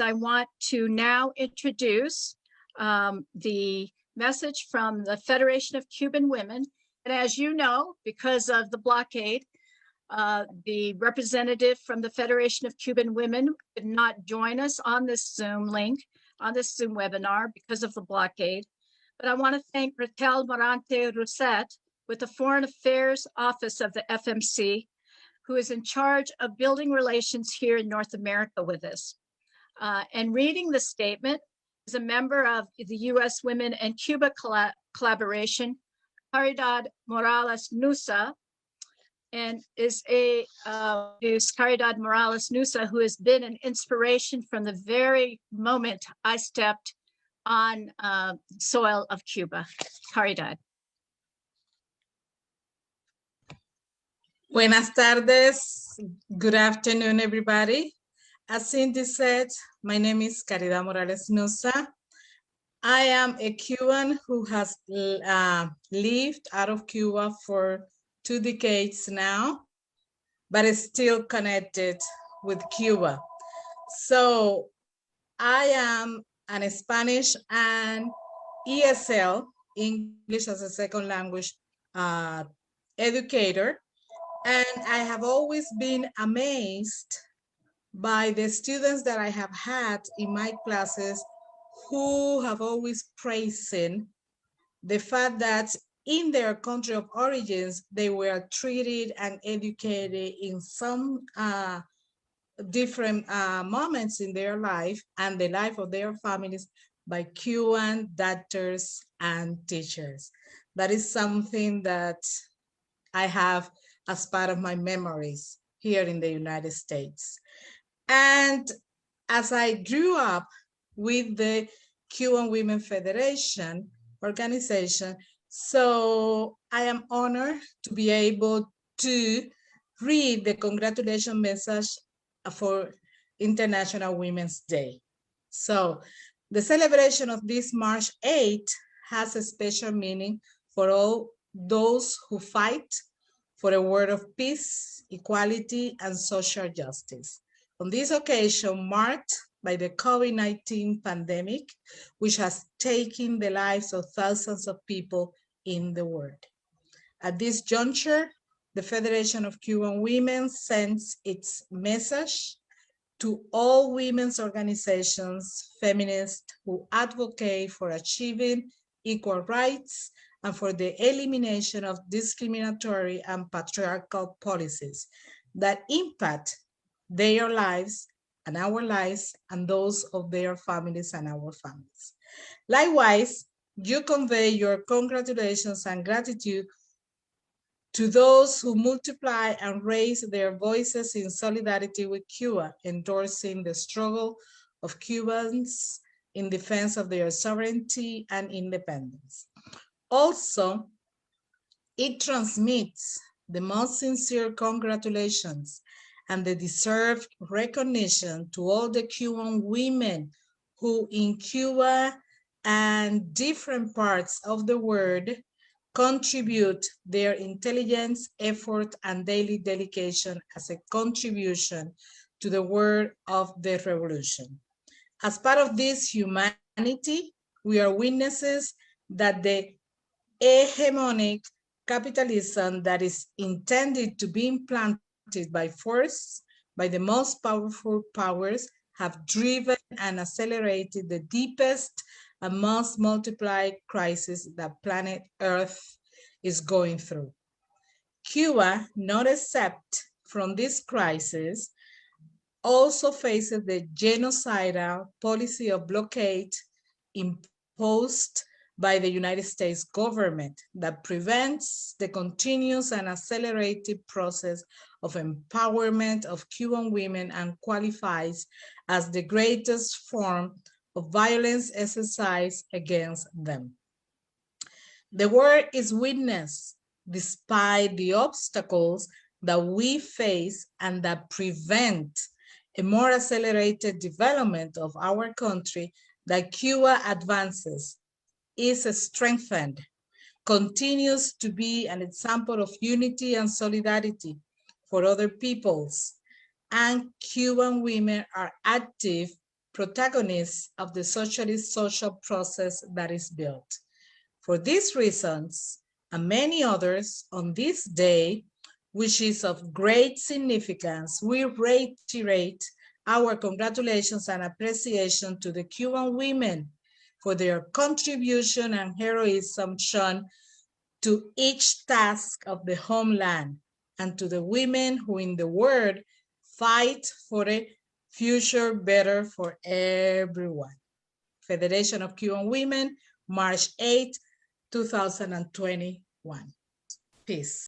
I want to now introduce the message from the Federation of Cuban Women. And as you know, because of the blockade, the representative from the Federation of Cuban Women could not join us on this Zoom link, on this Zoom webinar because of the blockade. But I want to thank Gretel Maranta Rossett with the Foreign Affairs Office of the FMC, who is in charge of building relations here in North America with us. And reading the statement is a member of the U.S. Women and Cuba collaboration, Caridad Morales Nussa, and is Caridad Morales Nussa, who has been an inspiration from the very moment I stepped on soil of Cuba. Caridad. Buenas tardes. Good afternoon, everybody. As Cindy said, my name is Caridad Morales Nussa. I am a Cuban who has lived out of Cuba for 2 decades now, but is still connected with Cuba. So I am an Spanish and ESL, English as a second language educator, and I have always been amazed by the students that I have had in my classes who have always praising the fact that in their country of origins, they were treated and educated in some different moments in their life and the life of their families by Cuban doctors and teachers. That is something that I have as part of my memories here in the United States. And as I grew up with the Cuban Women Federation organization, so I am honored to be able to read the congratulations message for International Women's Day. So the celebration of this March 8th has a special meaning for all those who fight for a world of peace, equality, and social justice. On this occasion, marked by the COVID-19 pandemic, which has taken the lives of thousands of people in the world. At this juncture, the Federation of Cuban Women sends its message to all women's organizations, feminists who advocate for achieving equal rights and for the elimination of discriminatory and patriarchal policies that impact their lives and our lives and those of their families and our families. Likewise, you convey your congratulations and gratitude to those who multiply and raise their voices in solidarity with Cuba, endorsing the struggle of Cubans in defense of their sovereignty and independence. Also, it transmits the most sincere congratulations and the deserved recognition to all the Cuban women who in Cuba and different parts of the world contribute their intelligence, effort, and daily dedication as a contribution to the work of the revolution. As part of this humanity, we are witnesses that the hegemonic capitalism that is intended to be implanted by force, by the most powerful powers, have driven and accelerated the deepest and most multiplied crisis that planet Earth is going through. Cuba, not except from this crisis, also faces the genocidal policy of blockade imposed by the United States government that prevents the continuous and accelerated process of empowerment of Cuban women and qualifies as the greatest form of violence exercised against them. The world is witness, despite the obstacles that we face and that prevent a more accelerated development of our country, that Cuba advances, is strengthened, continues to be an example of unity and solidarity for other peoples, and Cuban women are active protagonists of the socialist social process that is built. For these reasons, and many others, on this day, which is of great significance, we reiterate our congratulations and appreciation to the Cuban women for their contribution and heroism shown to each task of the homeland, and to the women who in the world fight for a future better for everyone. Federation of Cuban Women, March 8, 2021. Peace.